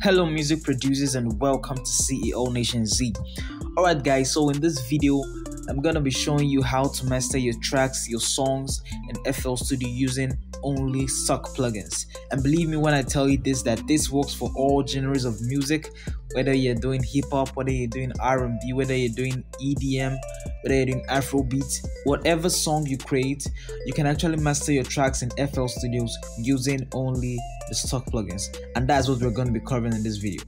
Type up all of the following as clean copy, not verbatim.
Hello music producers and welcome to CEO Nation Z. Alright guys, so in this video I'm gonna be showing you how to master your tracks, your songs in FL Studio using only stock plugins. And believe me when I tell you this, that this works for all genres of music, whether you're doing hip-hop, whether you're doing R&B, whether you're doing EDM, whether you're doing Afrobeat, whatever song you create, you can actually master your tracks in FL Studios using only the stock plugins. And that's what we're going to be covering in this video.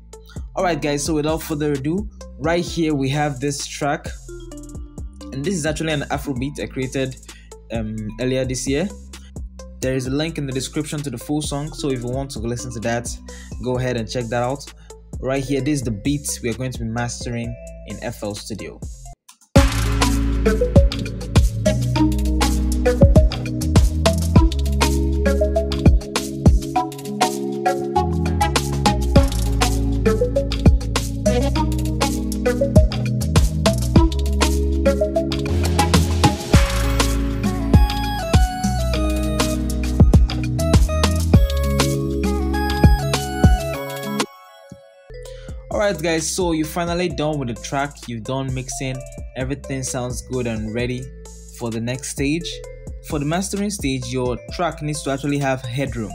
Alright guys, so without further ado, right here we have this track. And this is actually an Afrobeat I created earlier this year. There is a link in the description to the full song, so if you want to listen to that, go ahead and check that out. Right here, this is the beat we are going to be mastering in FL Studio. Alright guys, so you're finally done with the track, you've done mixing, everything sounds good and ready for the next stage. For the mastering stage, your track needs to actually have headroom.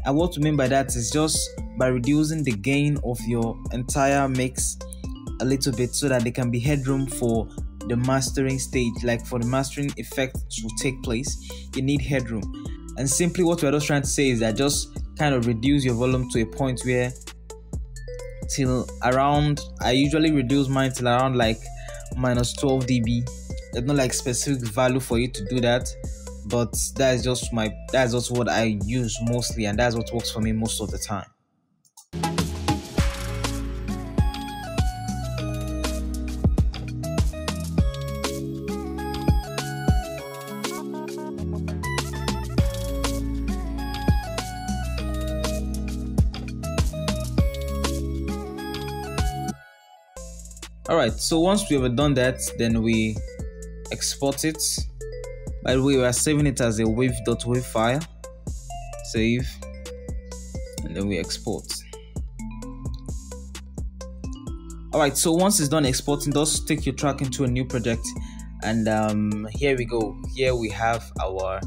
And what we mean by that is just by reducing the gain of your entire mix a little bit so that there can be headroom for the mastering stage. Like for the mastering effect to take place, you need headroom. And simply what we're just trying to say is that just kind of reduce your volume to a point where till around, I usually reduce mine till around like minus 12 dB. There's no like specific value for you to do that, but that's just what I use mostly, and that's what works for me most of the time. Alright, so once we have done that, then we export it. By the way, we are saving it as a wave.wav file. Save, and then we export. Alright, so once it's done exporting, just take your track into a new project, and here we go. Here we have our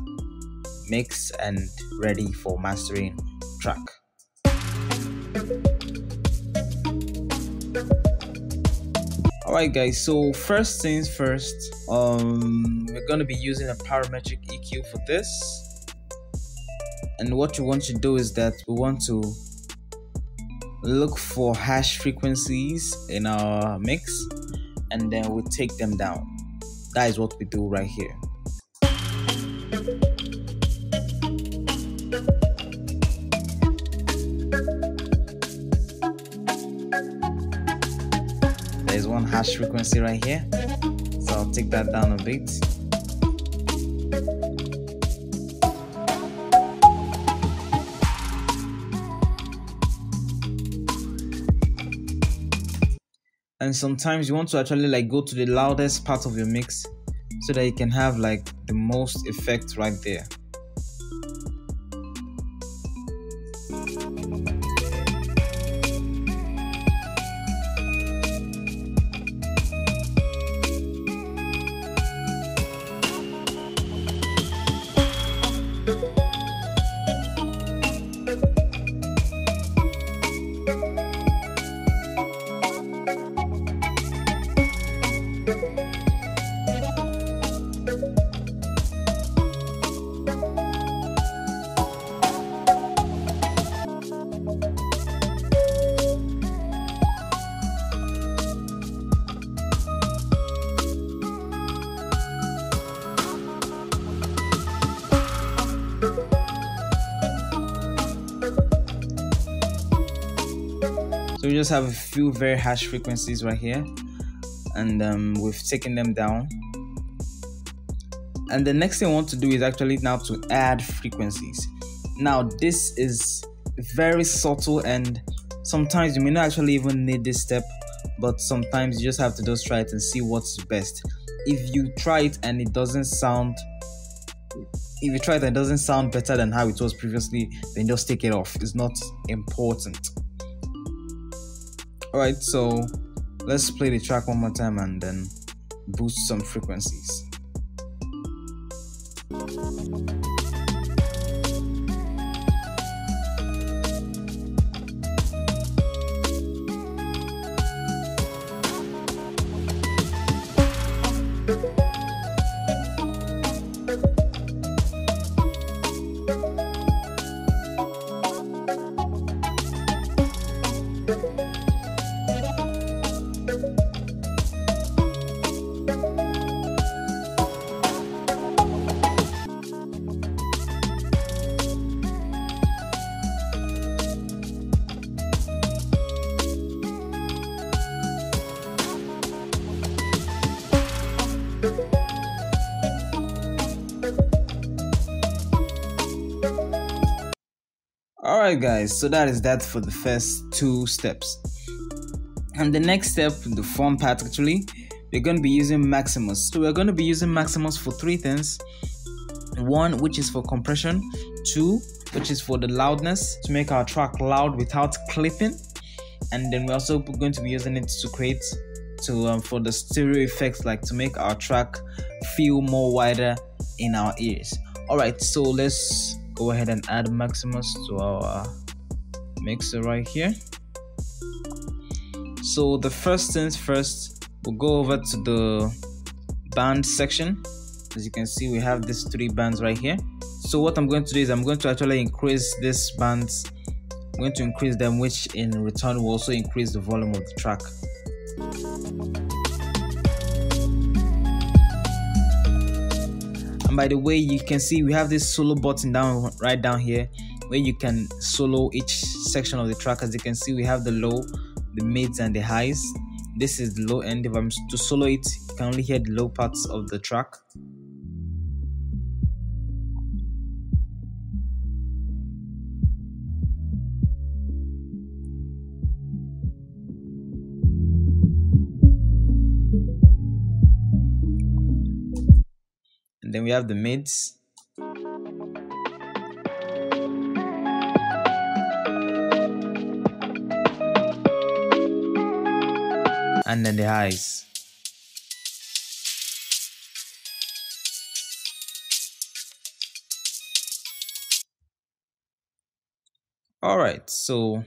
mix and ready for mastering track. Alright guys, so first things first, we're going to be using a parametric EQ for this. And what we want to do is that we want to look for hash frequencies in our mix, and then we take them down. That is what we do right here. There's one hash frequency right here, so I'll take that down a bit. And sometimes you want to actually like go to the loudest part of your mix so that you can have like the most effect right there. So we just have a few very hash frequencies right here, and we've taken them down. And the next thing I want to do is actually now to add frequencies. Now this is very subtle, and sometimes you may not actually even need this step, but sometimes you just have to just try it and see what's best. If you try it and it doesn't sound if you try it and it doesn't sound better than how it was previously, then just take it off. It's not important. Alright, so let's play the track one more time and then boost some frequencies. Alright guys, so that is that for the first two steps. And the next step, the fun part actually, we're going to be using Maximus. So we're going to be using Maximus for three things. One, which is for compression. Two, which is for the loudness, to make our track loud without clipping. And then we're also going to be using it to create for the stereo effects, like to make our track feel more wider in our ears. Alright, so let's go ahead and add Maximus to our mixer right here. So the first things first, we'll go over to the band section. As you can see, we have these three bands right here. So what I'm going to do is I'm going to actually increase these bands. I'm going to increase them, which in return will also increase the volume of the track. And by the way, you can see we have this solo button right down here, where you can solo each section of the track. As you can see, we have the low, the mids, and the highs. This is the low end. If I'm to solo it, you can only hear the low parts of the track. And then we have the mids. And then the highs. Alright, so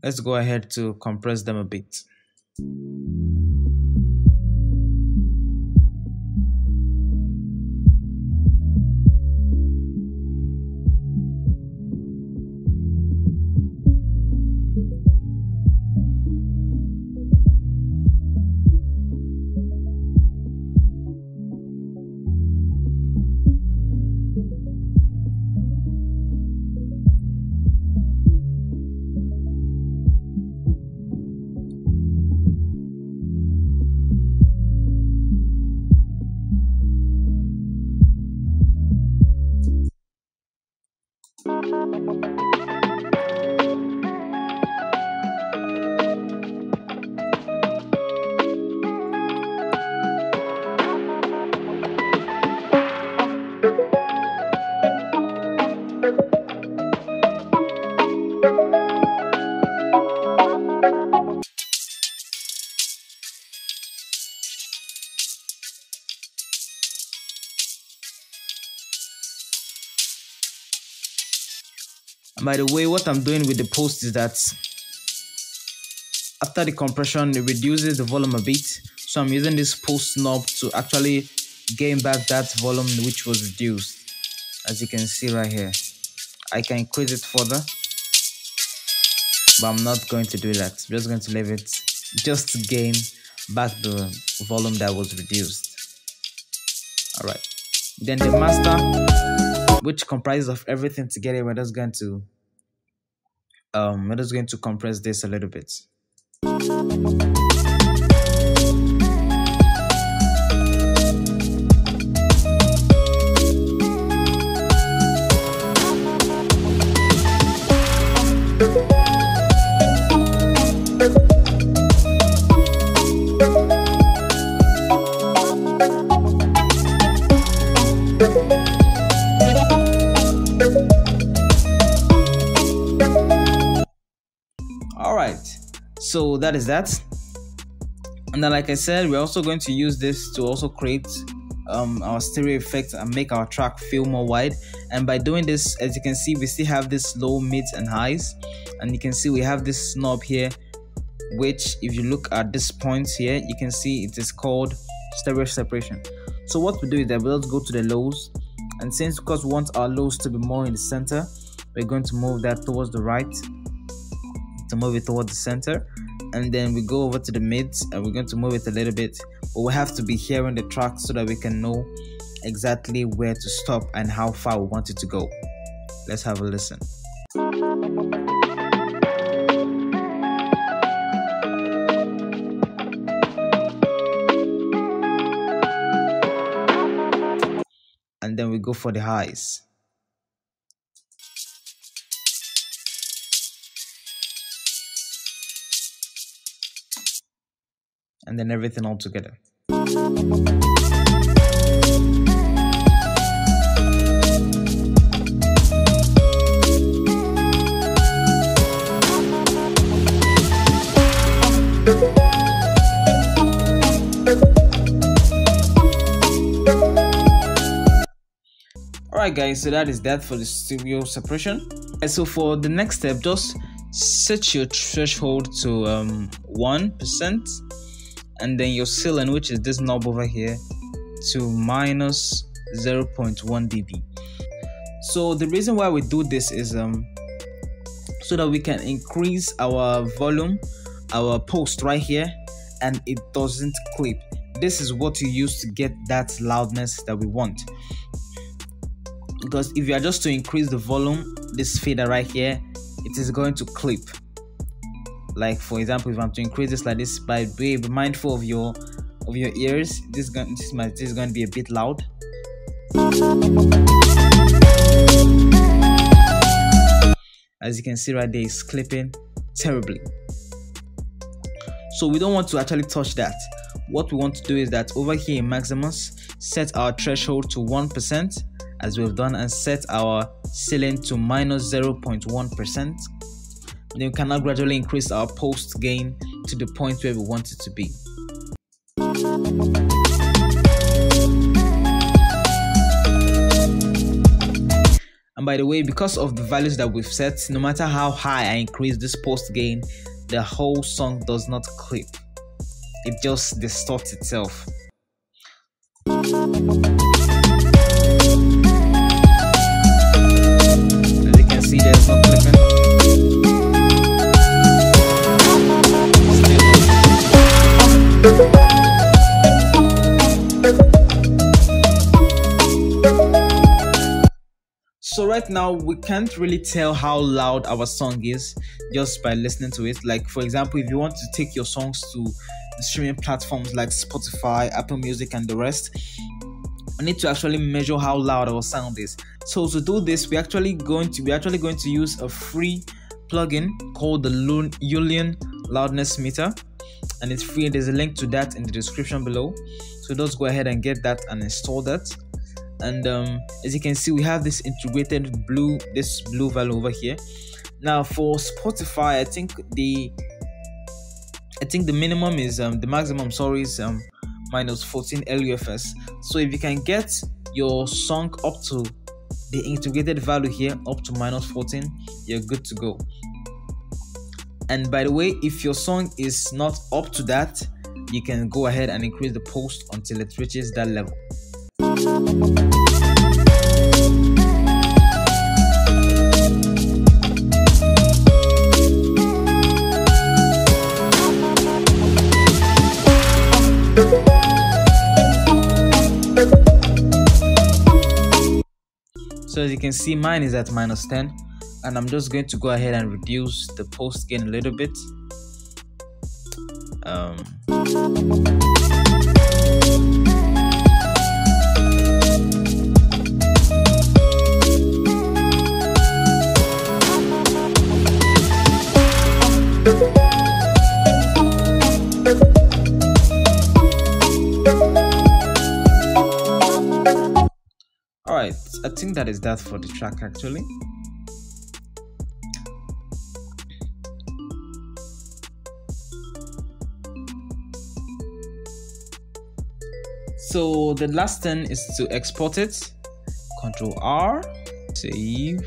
let's go ahead to compress them a bit. By the way, what I'm doing with the post is that after the compression, it reduces the volume a bit. So I'm using this post knob to actually gain back that volume which was reduced. As you can see right here, I can increase it further, but I'm not going to do that. I'm just going to leave it just to gain back the volume that was reduced. Alright, then the master, which comprises of everything together, we're just going to compress this a little bit. So that is that. And then, like I said, we're also going to use this to also create our stereo effect and make our track feel more wide. And by doing this, as you can see, we still have this low, mids, and highs. And you can see we have this knob here, which if you look at this point here, you can see it is called stereo separation. So what we do is that we'll go to the lows, and since because we want our lows to be more in the center, we're going to move that towards the right to move it towards the center. And then we go over to the mids and we're going to move it a little bit, but we have to be hearing the track so that we can know exactly where to stop and how far we want it to go. Let's have a listen. And then we go for the highs. And then everything all together. Alright guys, so that is that for the stereo separation. And so for the next step, just set your threshold to 1%, and then your ceiling, which is this knob over here, to minus 0.1 dB. So the reason why we do this is so that we can increase our volume, our post right here, and it doesn't clip. This is what you use to get that loudness that we want. Because if you are just to increase the volume, this fader right here, it is going to clip. Like for example, if I'm to increase this like this, by be mindful of your ears. This is going to be a bit loud. As you can see right there, it's clipping terribly. So we don't want to actually touch that. What we want to do is that over here in Maximus, set our threshold to 1%, as we've done, and set our ceiling to minus 0.1%. Then we can now gradually increase our post gain to the point where we want it to be. And by the way, because of the values that we've set, no matter how high I increase this post gain, the whole song does not clip. It just distorts itself. As you can see, there's no clipping. So right now we can't really tell how loud our song is just by listening to it. Like for example, if you want to take your songs to streaming platforms like Spotify, Apple Music, and the rest, we need to actually measure how loud our sound is. So to do this, we're actually going to use a free plugin called the Yoolean Loudness Meter, and it's free. There's a link to that in the description below. So just go ahead and get that and install that. And as you can see, we have this integrated blue value over here. Now for Spotify, I think the minimum is the maximum, sorry, is minus 14 LUFS. So if you can get your song up to the integrated value here, up to minus 14, you're good to go. And by the way, if your song is not up to that, you can go ahead and increase the post until it reaches that level. So as you can see, mine is at minus 10, and I'm just going to go ahead and reduce the post gain a little bit. Alright, I think that is that for the track actually. So the last thing is to export it. Control R, save.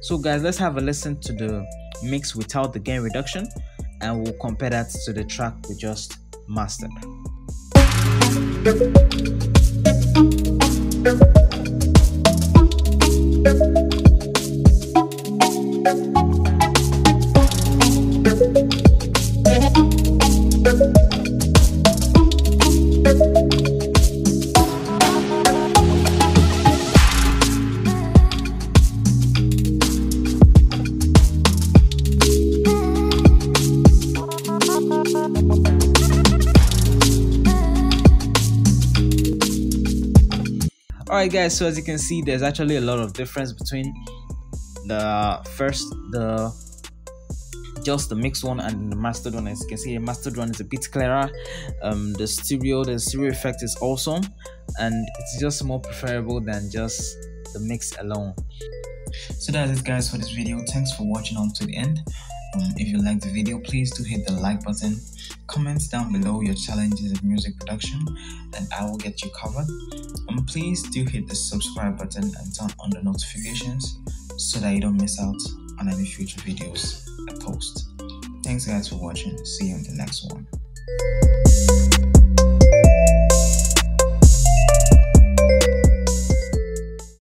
So guys, let's have a listen to the mix without the gain reduction, and we'll compare that to the track we just mastered. Alright guys, so as you can see, there's actually a lot of difference between just the mixed one and the mastered one. As you can see, the mastered one is a bit clearer. The stereo effect is awesome, and it's just more preferable than just the mix alone. So that's it guys for this video. Thanks for watching on to the end. If you liked the video, please do hit the like button. Comment down below your challenges in music production and I will get you covered. And please do hit the subscribe button and turn on the notifications so that you don't miss out on any future videos I post. Thanks guys for watching. See you in the next one.